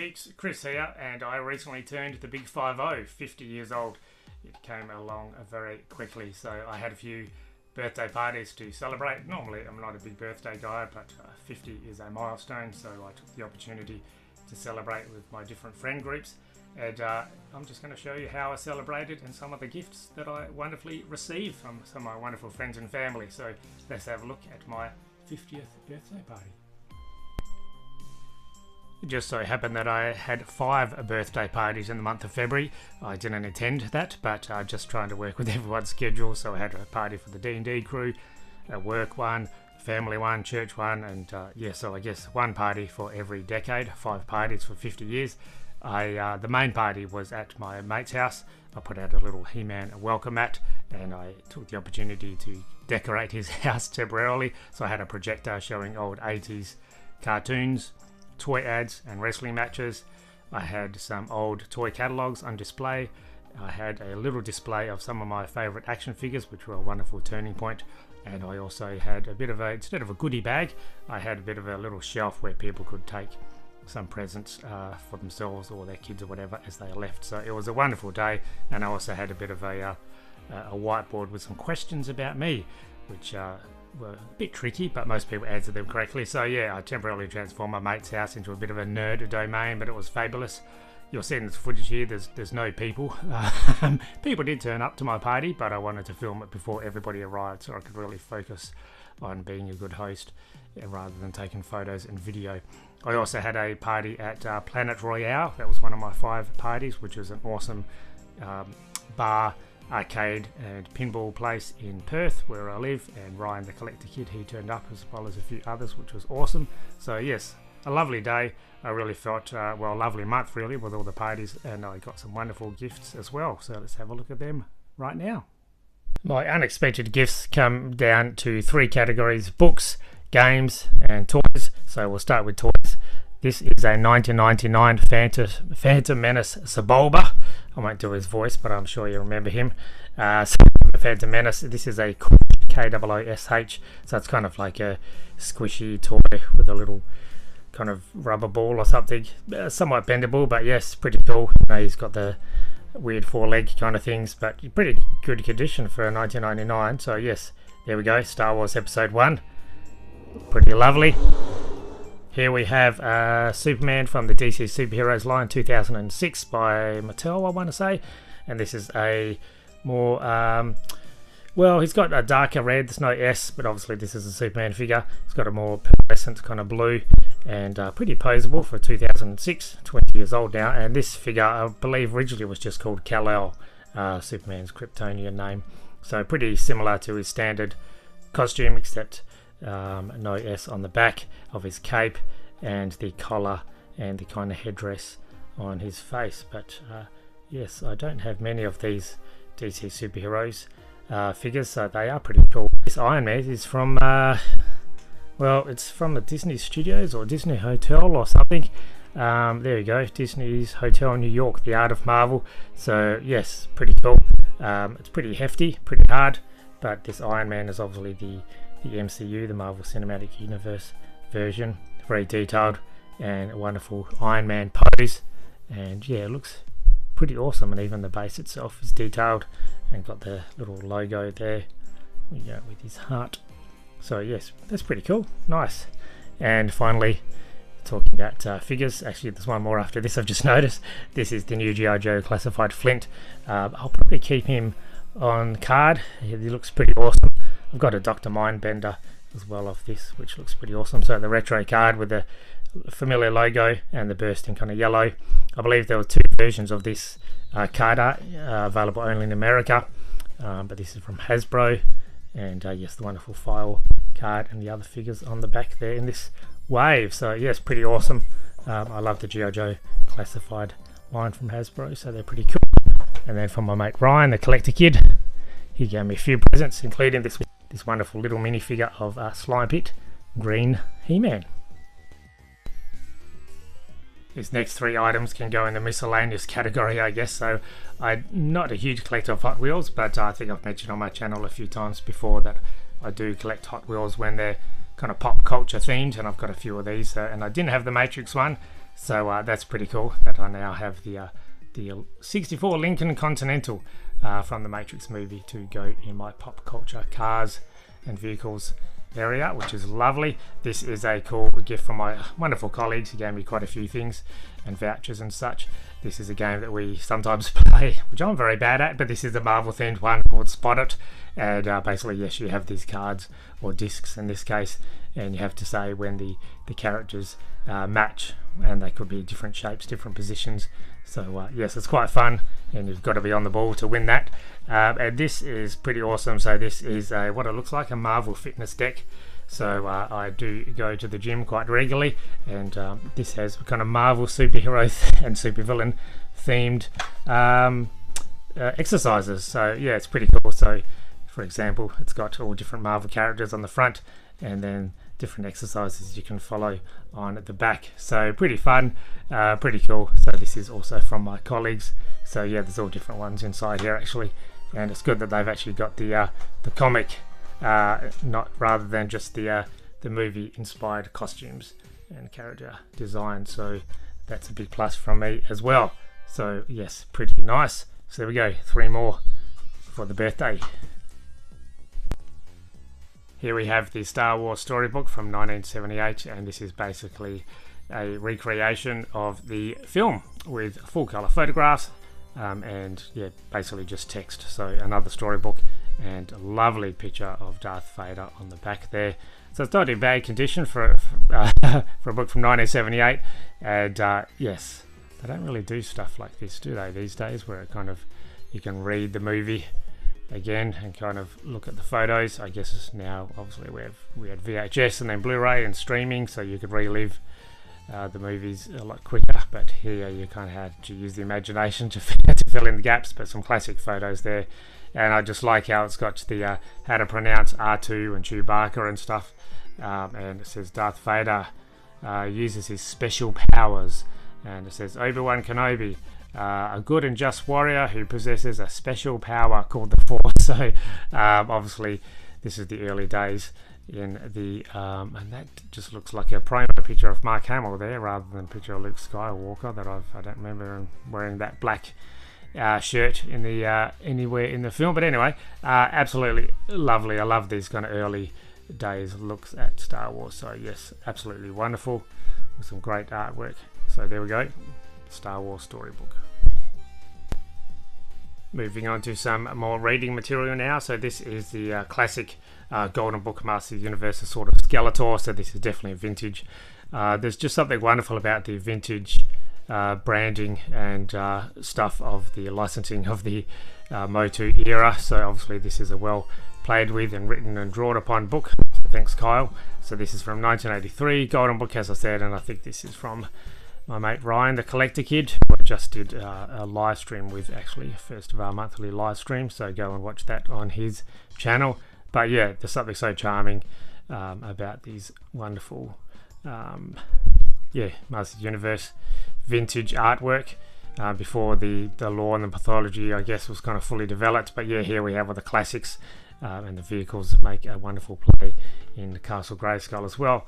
Geeks, Chris here, and I recently turned the big 50, 50 years old. It came along very quickly, so I had a few birthday parties to celebrate. Normally I'm not a big birthday guy, but 50 is a milestone, so I took the opportunity to celebrate with my different friend groups. And I'm just going to show you how I celebrated and some of the gifts that I wonderfully received from some of my wonderful friends and family. So let's have a look at my 50th birthday party. It just so happened that I had 5 birthday parties in the month of February. I didn't intend that, but just trying to work with everyone's schedule. So I had a party for the D&D crew, a work one, family one, church one, and so I guess one party for every decade, 5 parties for 50 years. The main party was at my mate's house. I put out a little He-Man welcome mat, and I took the opportunity to decorate his house temporarily. So I had a projector showing old 80s cartoons, toy ads and wrestling matches. I had some old toy catalogues on display. I had a little display of some of my favourite action figures, which were a wonderful turning point. And I also had a bit of a, instead of a goodie bag, I had a bit of a little shelf where people could take some presents for themselves or their kids or whatever as they left. So it was a wonderful day, and I also had a bit of a whiteboard with some questions about me, which were a bit tricky, but most people answered them correctly. So yeah, I temporarily transformed my mate's house into a bit of a nerd domain, but it was fabulous. You'll see in this footage here, there's no people. People did turn up to my party, but I wanted to film it before everybody arrived so I could really focus on being a good host rather than taking photos and video. I also had a party at Planet Royale. That was one of my 5 parties, which was an awesome bar, arcade and pinball place in Perth where I live, and Ryan the Collector Kid, he turned up, as well as a few others, which was awesome. So yes, a lovely day. I really felt, a lovely month really with all the parties, and I got some wonderful gifts as well. So let's have a look at them right now. My unexpected gifts come down to 3 categories: books, games and toys. So we'll start with toys. This is a 1999 Phantom Menace Sebulba. I won't do his voice, but I'm sure you remember him. Phantom Menace, this is a K-O-O-S-H, so it's kind of like a squishy toy with a little kind of rubber ball or something. Somewhat bendable, but yes, pretty cool. He's got the weird 4-leg kind of things, but pretty good condition for 1999. So yes, there we go, Star Wars Episode 1. Pretty lovely. Here we have Superman from the DC Superheroes line, 2006 by Mattel, I want to say. And this is a more, he's got a darker red, there's no S, but obviously this is a Superman figure. It's got a more pearlescent kind of blue, and pretty poseable for 2006, 20 years old now. And this figure, I believe, originally was just called Kal-El, Superman's Kryptonian name. So pretty similar to his standard costume, except no S on the back of his cape, and the collar and the kind of headdress on his face. But yes, I don't have many of these DC superheroes figures, so they are pretty cool. This Iron Man is from it's from the Disney Studios or Disney Hotel or something. There you go, Disney's Hotel in New York, The Art of Marvel. So yes, pretty cool. It's pretty hefty, pretty hard, but this Iron Man is obviously the MCU, the Marvel Cinematic Universe version. Very detailed and a wonderful Iron Man pose, and yeah, it looks pretty awesome. And even the base itself is detailed and got the little logo there, with his heart. So yes, that's pretty cool, nice. And finally, talking about figures, actually there's one more after this I've just noticed. This is the new G.I. Joe Classified Flint. I'll probably keep him on card. He looks pretty awesome. I've got a Dr. Mindbender as well of this, which looks pretty awesome. So the retro card with the familiar logo and the bursting kind of yellow. I believe there were 2 versions of this card art available only in America, but this is from Hasbro. And yes, the wonderful file card and the other figures on the back there in this wave. So yes, pretty awesome. I love the G.I. Joe Classified line from Hasbro, so they're pretty cool. And then from my mate Ryan, the Collector Kid, he gave me a few presents, including this wonderful little minifigure of Slime Pit Green He-Man. These next 3 items can go in the miscellaneous category, I guess. So I'm not a huge collector of Hot Wheels, but I think I've mentioned on my channel a few times before that I do collect Hot Wheels when they're kind of pop culture themed, and I've got a few of these, and I didn't have the Matrix one, so that's pretty cool that I now have the 64 Lincoln Continental from the Matrix movie to go in my pop culture cars and vehicles area, which is lovely. This is a cool gift from my wonderful colleagues. He gave me quite a few things and vouchers and such. This is a game that we sometimes play, which I'm very bad at, but this is a Marvel themed one called Spot It, and basically, yes, you have these cards or discs in this case, and you have to say when the characters match, and they could be different shapes, different positions. So yes, it's quite fun, and you've got to be on the ball to win that. And this is pretty awesome. So this is what it looks like, a Marvel Fitness deck. So I do go to the gym quite regularly, and this has kind of Marvel superheroes and supervillain themed exercises. So yeah, it's pretty cool. So for example, it's got all different Marvel characters on the front, and then different exercises you can follow on at the back. So pretty fun, pretty cool. So this is also from my colleagues. So yeah, there's all different ones inside here actually, and it's good that they've actually got the comic, not rather than just the movie inspired costumes and character design. So that's a big plus from me as well. So yes, pretty nice. So there we go, 3 more for the birthday. Here we have the Star Wars storybook from 1978, and this is basically a recreation of the film with full colour photographs, and yeah, basically just text. So another storybook, and a lovely picture of Darth Vader on the back there. So it's not in bad condition for a book from 1978, and yes, they don't really do stuff like this, do they, these days, where it kind of, you can read the movie again and kind of look at the photos. I guess it's now, obviously we had VHS and then Blu-ray and streaming, so you could relive the movies a lot quicker, but here you kind of had to use the imagination to fill in the gaps. But some classic photos there, and I just like how it's got the how to pronounce R2 and Chewbacca and stuff, and it says Darth Vader uses his special powers, and it says Obi-Wan Kenobi, a good and just warrior who possesses a special power called the Force. So obviously this is the early days in the and that just looks like a promo picture of Mark Hamill there, rather than a picture of Luke Skywalker that I don't remember him wearing that black shirt in the anywhere in the film. But anyway, absolutely lovely. I love these kind of early days looks at Star Wars. So yes, absolutely wonderful, with some great artwork. So there we go, Star Wars storybook. Moving on to some more reading material now. So this is the classic Golden Book Master of the Universe, a sort of Skeletor. So this is definitely a vintage. There's just something wonderful about the vintage branding and stuff of the licensing of the Motu era. So obviously this is a well played with and written and drawn upon book. So thanks, Kyle. So this is from 1983, Golden Book, as I said, and I think this is from my mate Ryan, the Collector Kid, who I just did a live stream with, actually, first of our monthly live stream, so go and watch that on his channel. But yeah, there's something so charming about these wonderful Masters of the Universe vintage artwork before the lore and the mythology, I guess, was kind of fully developed. But yeah, here we have all the classics, and the vehicles make a wonderful play in Castle Grayskull as well.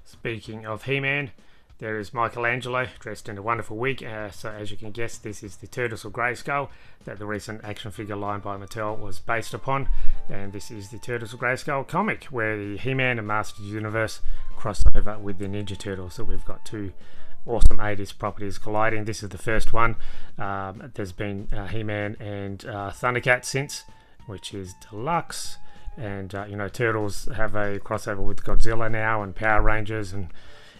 Speaking of He-Man, there is Michelangelo dressed in a wonderful wig. So as you can guess, this is the Turtles of Grayskull that the recent action figure line by Mattel was based upon. And this is the Turtles of Grayskull comic, where the He-Man and Masters of the Universe cross over with the Ninja Turtles. So we've got two awesome 80s properties colliding. This is the first one. There's been He-Man and Thundercat since, which is deluxe. And Turtles have a crossover with Godzilla now, and Power Rangers, and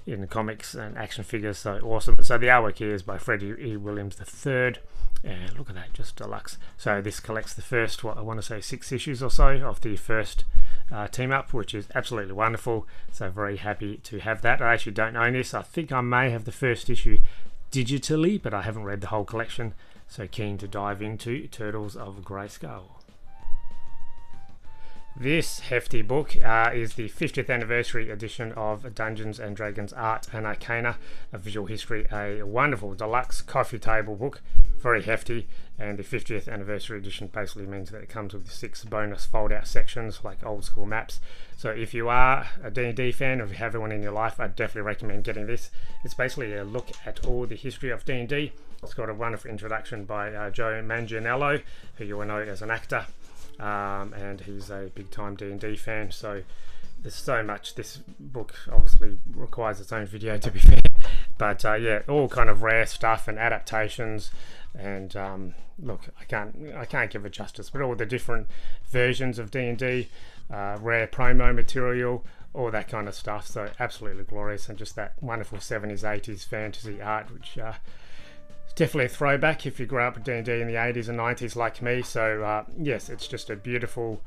in comics and action figures. So awesome. So the artwork here is by Freddie E. Williams III, and look at that, just deluxe. So this collects the first, what I want to say, 6 issues or so of the first team up, which is absolutely wonderful. So very happy to have that. I actually don't own this. I think I may have the first issue digitally, but I haven't read the whole collection. So keen to dive into Turtles of Grayskull. This hefty book is the 50th anniversary edition of Dungeons and Dragons Art and Arcana, a visual history, a wonderful deluxe coffee table book, very hefty, and the 50th anniversary edition basically means that it comes with 6 bonus fold-out sections like old school maps. So if you are a D&D fan, or if you have one in your life, I'd definitely recommend getting this. It's basically a look at all the history of D&D. It's got a wonderful introduction by Joe Manganiello, who you will know as an actor. And he's a big time D&D fan, so there's so much. This book obviously requires its own video, to be fair, but yeah, all kind of rare stuff and adaptations, and look, I can't give it justice, but all the different versions of D&D, rare promo material, all that kind of stuff. So absolutely glorious, and just that wonderful 70s 80s fantasy art, which definitely a throwback if you grew up with D&D in the 80s and 90s like me. So yes, it's just a beautiful,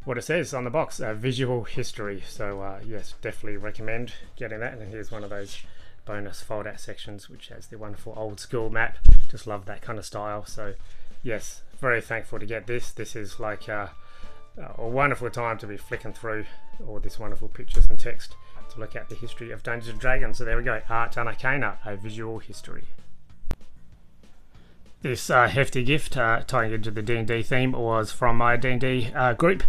what it says on the box, visual history. So yes, definitely recommend getting that. And here's one of those bonus fold-out sections which has the wonderful old school map. Just love that kind of style. So yes, very thankful to get this. This is like a wonderful time to be flicking through all these wonderful pictures and text to look at the history of Dungeons and Dragons. So there we go, Art and Arcana, a visual history. This hefty gift, tying into the D&D theme, was from my D&D group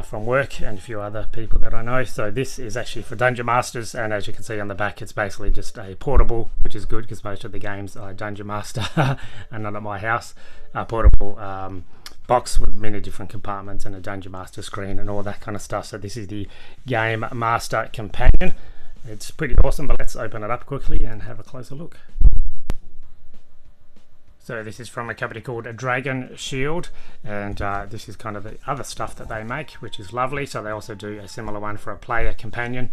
from work and a few other people that I know. So this is actually for Dungeon Masters, and as you can see on the back, it's basically just a portable, which is good because most of the games I Dungeon Master are not at my house. A portable box with many different compartments and a Dungeon Master screen and all that kind of stuff. So this is the Game Master Companion. It's pretty awesome, but let's open it up quickly and have a closer look. So this is from a company called Dragon Shield, and this is kind of the other stuff that they make, which is lovely. So they also do a similar one for a player companion,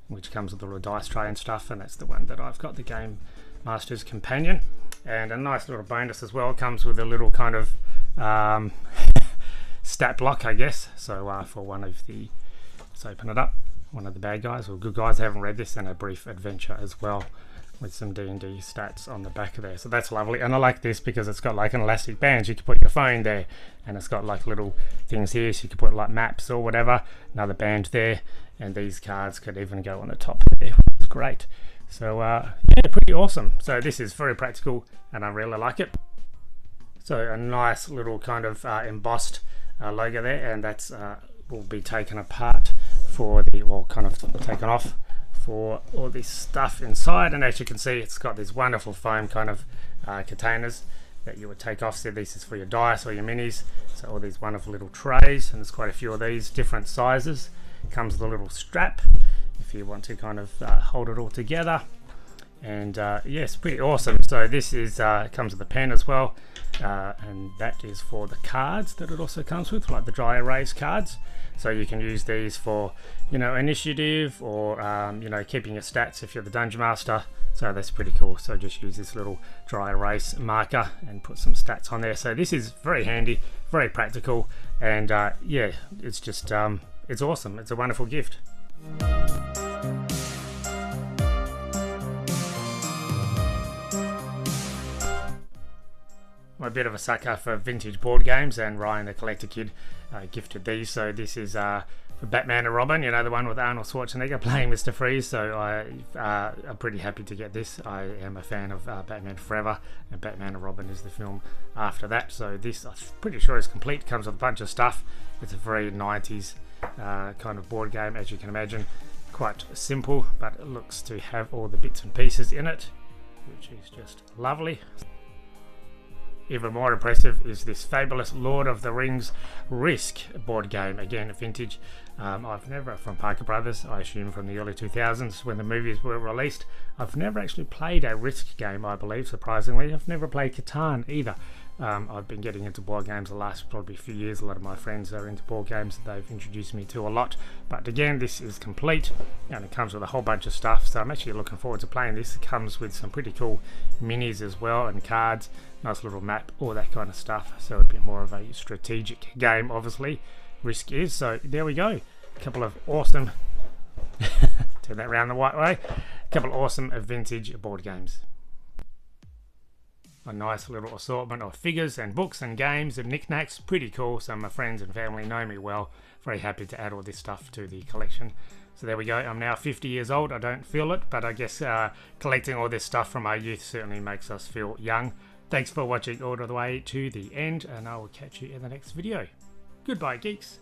which comes with a little dice tray and stuff, and that's the one that I've got, the Game Master's Companion. And a nice little bonus as well, comes with a little kind of stat block, I guess. So for one of the, let's open it up, one of the bad guys or good guys, I haven't read this, and a brief adventure as well, with some D&D stats on the back of there. So that's lovely, and I like this because it's got like an elastic band, so you can put your phone there, and it's got like little things here, so you can put like maps or whatever, another band there, and these cards could even go on the top there, which is great. So yeah, pretty awesome. So this is very practical, and I really like it. So a nice little kind of embossed logo there, and that's will be taken apart for the, or kind of taken off for all this stuff inside. And as you can see, it's got these wonderful foam kind of containers that you would take off. So this is for your dice or your minis. So all these wonderful little trays, and there's quite a few of these different sizes. It comes with a little strap if you want to kind of hold it all together. And yes, pretty awesome. So this is comes with a pen as well, and that is for the cards that it also comes with, like the dry erase cards. So you can use these for, you know, initiative, or you know, keeping your stats if you're the Dungeon Master. So that's pretty cool. So just use this little dry erase marker and put some stats on there. So this is very handy, very practical, and yeah, it's just it's awesome. It's a wonderful gift. I'm a bit of a sucker for vintage board games, and Ryan the Collector Kid gifted these. So this is for Batman and Robin, you know, the one with Arnold Schwarzenegger playing Mr. Freeze. So I'm pretty happy to get this. I am a fan of Batman Forever, and Batman and Robin is the film after that. So this, I'm pretty sure, is complete. Comes with a bunch of stuff. It's a very 90s kind of board game, as you can imagine. Quite simple, but it looks to have all the bits and pieces in it, which is just lovely. Even more impressive is this fabulous Lord of the Rings Risk board game, again vintage. I've never, from Parker Brothers, I assume from the early 2000s when the movies were released. I've never actually played a Risk game, I believe, surprisingly. I've never played Catan either. I've been getting into board games the last probably few years. A lot of my friends are into board games that they've introduced me to a lot. But again, this is complete, and it comes with a whole bunch of stuff. So I'm actually looking forward to playing this. It comes with some pretty cool minis as well, and cards, nice little map, all that kind of stuff. So a bit more of a strategic game, obviously, Risk is. So there we go. A couple of awesome, turn that around the right way, a couple of awesome vintage board games. A nice little assortment of figures and books and games and knickknacks. Pretty cool. Some of my friends and family know me well. Very happy to add all this stuff to the collection. So there we go. I'm now 50 years old. I don't feel it, but I guess collecting all this stuff from our youth certainly makes us feel young. Thanks for watching all the way to the end, and I will catch you in the next video. Goodbye, geeks.